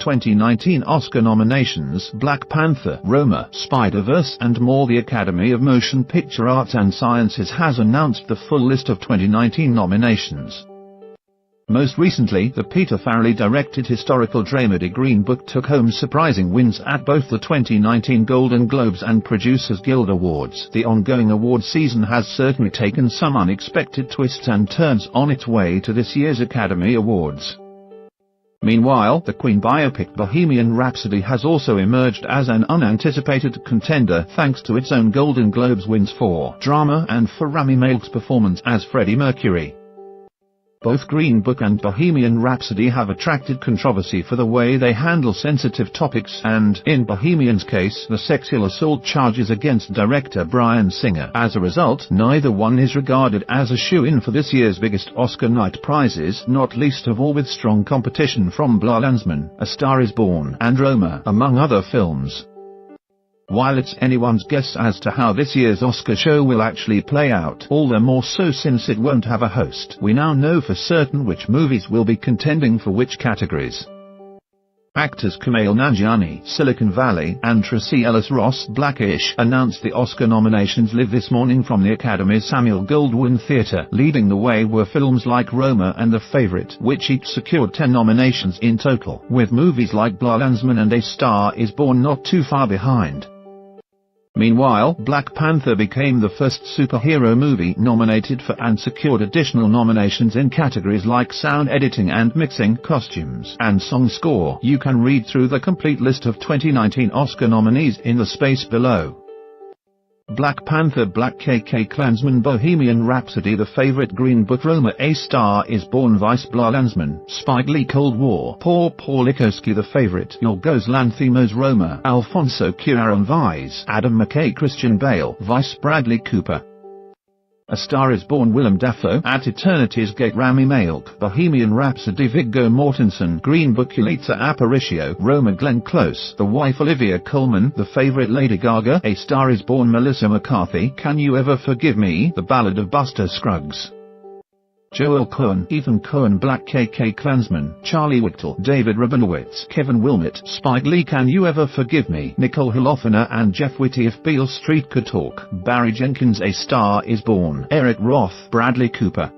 2019 Oscar nominations: Black Panther, Roma, Spider-Verse and more. The Academy of Motion Picture Arts and Sciences has announced the full list of 2019 nominations. Most recently, the Peter Farrelly-directed historical dramedy Green Book took home surprising wins at both the 2019 Golden Globes and Producers Guild Awards. The ongoing award season has certainly taken some unexpected twists and turns on its way to this year's Academy Awards. Meanwhile, the Queen biopic Bohemian Rhapsody has also emerged as an unanticipated contender thanks to its own Golden Globes wins for drama and for Rami Malek's performance as Freddie Mercury. Both Green Book and Bohemian Rhapsody have attracted controversy for the way they handle sensitive topics and, in Bohemian's case, the sexual assault charges against director Bryan Singer. As a result, neither one is regarded as a shoo-in for this year's biggest Oscar night prizes, not least of all with strong competition from *Landsman, A Star Is Born and Roma, among other films. While it's anyone's guess as to how this year's Oscar show will actually play out, all the more so since it won't have a host, we now know for certain which movies will be contending for which categories. Actors Kumail Nanjiani, Silicon Valley, and Tracee Ellis Ross, Blackish, announced the Oscar nominations live this morning from the Academy's Samuel Goldwyn Theatre. Leading the way were films like Roma and The Favourite, which each secured 10 nominations in total, with movies like *Landsman and A Star Is Born not too far behind. Meanwhile, Black Panther became the first superhero movie nominated for and secured additional nominations in categories like sound editing and mixing, costumes, and song score. You can read through the complete list of 2019 Oscar nominees in the space below. Black Panther, Black Klansman, Bohemian Rhapsody, The Favourite, Green Book, Roma, A Star Is Born, Vice, *Landsman, Spike Lee, Cold War, Paul Likowski, The Favourite, Yorgos Lanthimos, Roma, Alfonso Cuarón, Vice, Adam McKay, Christian Bale, Vice, Bradley Cooper. A Star Is Born, Willem Dafoe, At Eternity's Gate, Rami Malek, Bohemian Rhapsody, Viggo Mortensen, Green Book, Yalitza Aparicio, Roma, Glenn Close, The Wife, Olivia Colman, The Favourite, Lady Gaga, A Star Is Born, Melissa McCarthy, Can You Ever Forgive Me, The Ballad of Buster Scruggs. Joel Cohen, Ethan Coen, Black Klansman, Charlie Whittle, David Rabinowitz, Kevin Wilmot, Spike Lee, Can You Ever Forgive Me, Nicole Holofcener and Jeff Whitty, If Beale Street Could Talk, Barry Jenkins, A Star Is Born, Eric Roth, Bradley Cooper.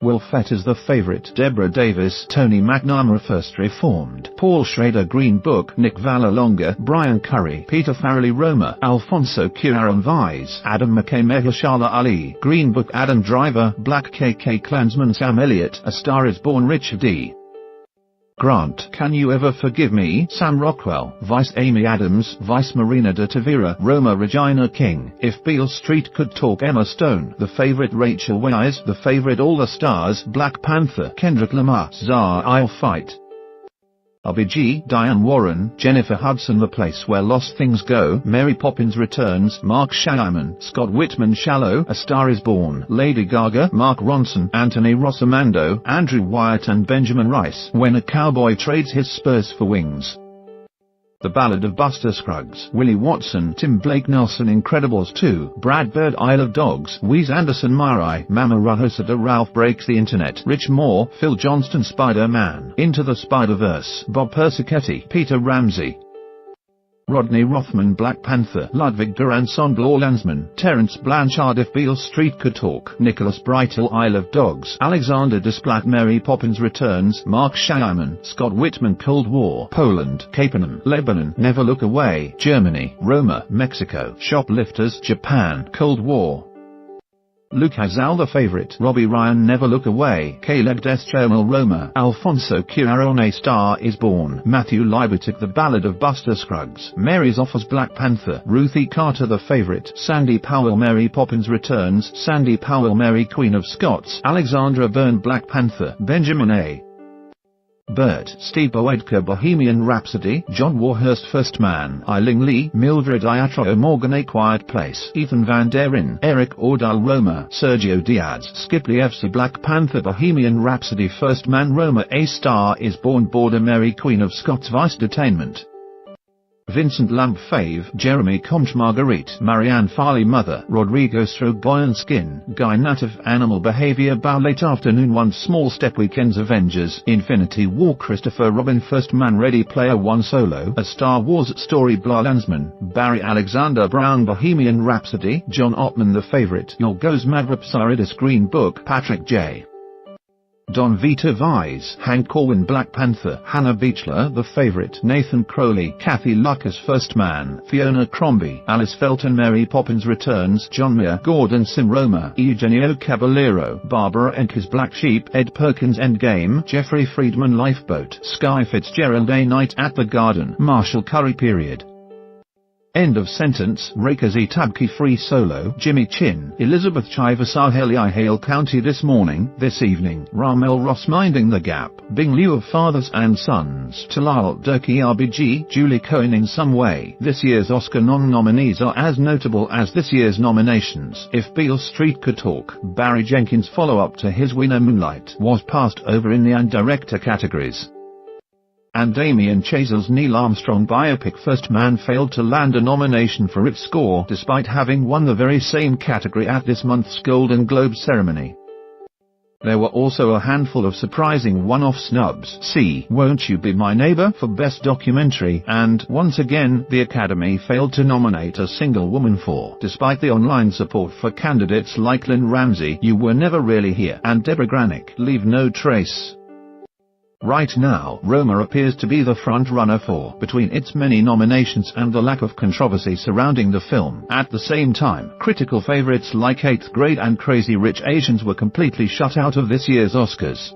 Will Fetters, The Favourite, Deborah Davis, Tony McNamara, First Reformed, Paul Schrader, Green Book, Nick Vallelonga, Brian Curry, Peter Farrelly, Roma, Alfonso Cuarón, Vice, Adam McKay, Mahershala Ali, Green Book, Adam Driver, Black Klansman, Sam Elliott, A Star Is Born, Richard D. Grant, Can You Ever Forgive Me, Sam Rockwell, Vice, Amy Adams, Vice, Marina de Tavira, Roma, Regina King, If Beale Street Could Talk, Emma Stone, The Favourite, Rachel Weisz, The Favourite, All the Stars, Black Panther, Kendrick Lamar, Czar, I'll Fight. RBG, Diane Warren, Jennifer Hudson, The Place Where Lost Things Go, Mary Poppins Returns, Mark Shyamalan, Scott Whitman, Shallow, A Star Is Born, Lady Gaga, Mark Ronson, Anthony Rossomando, Andrew Wyatt and Benjamin Rice, When a Cowboy Trades His Spurs for Wings. The Ballad of Buster Scruggs, Willie Watson, Tim Blake Nelson, Incredibles 2, Brad Bird, Isle of Dogs, Wes Anderson, Mirai, Mama Rahosada, Ralph Breaks the Internet, Rich Moore, Phil Johnston, Spider-Man, Into the Spider-Verse, Bob Persichetti, Peter Ramsey, Rodney Rothman, Black Panther, Ludwig Göransson, *Landsman, Terence Blanchard, If Beale Street Could Talk, Nicholas Breitel, Isle of Dogs, Alexander Desplat, Mary Poppins Returns, Mark Shyamalan, Scott Whitman, Cold War, Poland, Capernaum, Lebanon, Never Look Away, Germany, Roma, Mexico, Shoplifters, Japan, Cold War. Luke Hazal, The Favourite, Robbie Ryan, Never Look Away, Caleb Deschanel, Roma, Alfonso Cuarón, A Star Is Born, Matthew Libatic, The Ballad of Buster Scruggs, Mary's Offers, Black Panther, Ruthie Carter, The Favourite, Sandy Powell, Mary Poppins Returns, Sandy Powell, Mary Queen of Scots, Alexandra Byrne, Black Panther, Benjamin A. Burt, Steve Boedker, Bohemian Rhapsody, John Warhurst, First Man, Eiling Lee, Mildred Iatro, Morgan, A Quiet Place, Ethan Van Der Rin, Eric Ordal, Roma, Sergio Diaz, Skip Lievsky, Black Panther, Bohemian Rhapsody, First Man, Roma, A Star Is Born, Border, Mary Queen of Scots, Vice, Detainment. Vincent Lamp Fave, Jeremy Comte Marguerite, Marianne Farley Mother, Rodrigo Strogoyan Skin, Guy Native Animal Behavior Bow Late Afternoon One Small Step Weekends Avengers, Infinity War Christopher Robin First Man Ready Player One Solo, A Star Wars Story Blah Landsman, Barry Alexander Brown Bohemian Rhapsody, John Ottman The Favorite, Yorgos Mavropsaridis Green Book, Patrick J. Don Vito Vise, Hank Corwin Black Panther, Hannah Beachler The Favorite, Nathan Crowley, Kathy Lucas First Man, Fiona Crombie, Alice Felton Mary Poppins Returns, John Muir Gordon Sim Roma, Eugenio Caballero, Barbara Enckes Black Sheep, Ed Perkins Endgame, Jeffrey Friedman Lifeboat, Sky Fitzgerald A Night at the Garden, Marshall Curry Period. End of sentence. Rekazi Tabki Free Solo, Jimmy Chin, Elizabeth Chiva Saheli I Hale County This Morning, This Evening, Ramel Ross Minding the Gap, Bing Liu of Fathers and Sons, Talal Durkee RBG, Julie Cohen In Some Way. This year's Oscar non-nominees are as notable as this year's nominations. If Beale Street Could Talk, Barry Jenkins' follow-up to his winner Moonlight, was passed over in the and director categories. And Damien Chazelle's Neil Armstrong biopic First Man failed to land a nomination for its score despite having won the very same category at this month's Golden Globe ceremony. There were also a handful of surprising one-off snubs. See Won't You Be My Neighbor for Best Documentary, and once again the Academy failed to nominate a single woman for, despite the online support for candidates like Lynn Ramsey, You Were Never Really Here, and Deborah Granick, Leave No Trace. Right now, Roma appears to be the front-runner for, between its many nominations and the lack of controversy surrounding the film. At the same time, critical favorites like 8th Grade and Crazy Rich Asians were completely shut out of this year's Oscars.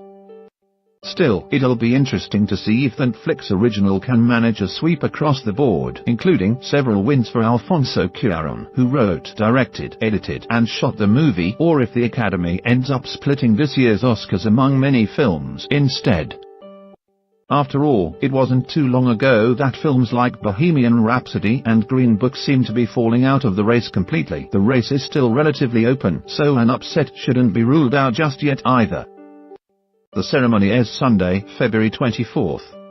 Still, it'll be interesting to see if the Netflix original can manage a sweep across the board, including several wins for Alfonso Cuarón, who wrote, directed, edited, and shot the movie, or if the Academy ends up splitting this year's Oscars among many films instead. After all, it wasn't too long ago that films like Bohemian Rhapsody and Green Book seemed to be falling out of the race completely. The race is still relatively open, so an upset shouldn't be ruled out just yet either. The ceremony airs Sunday, February 24th.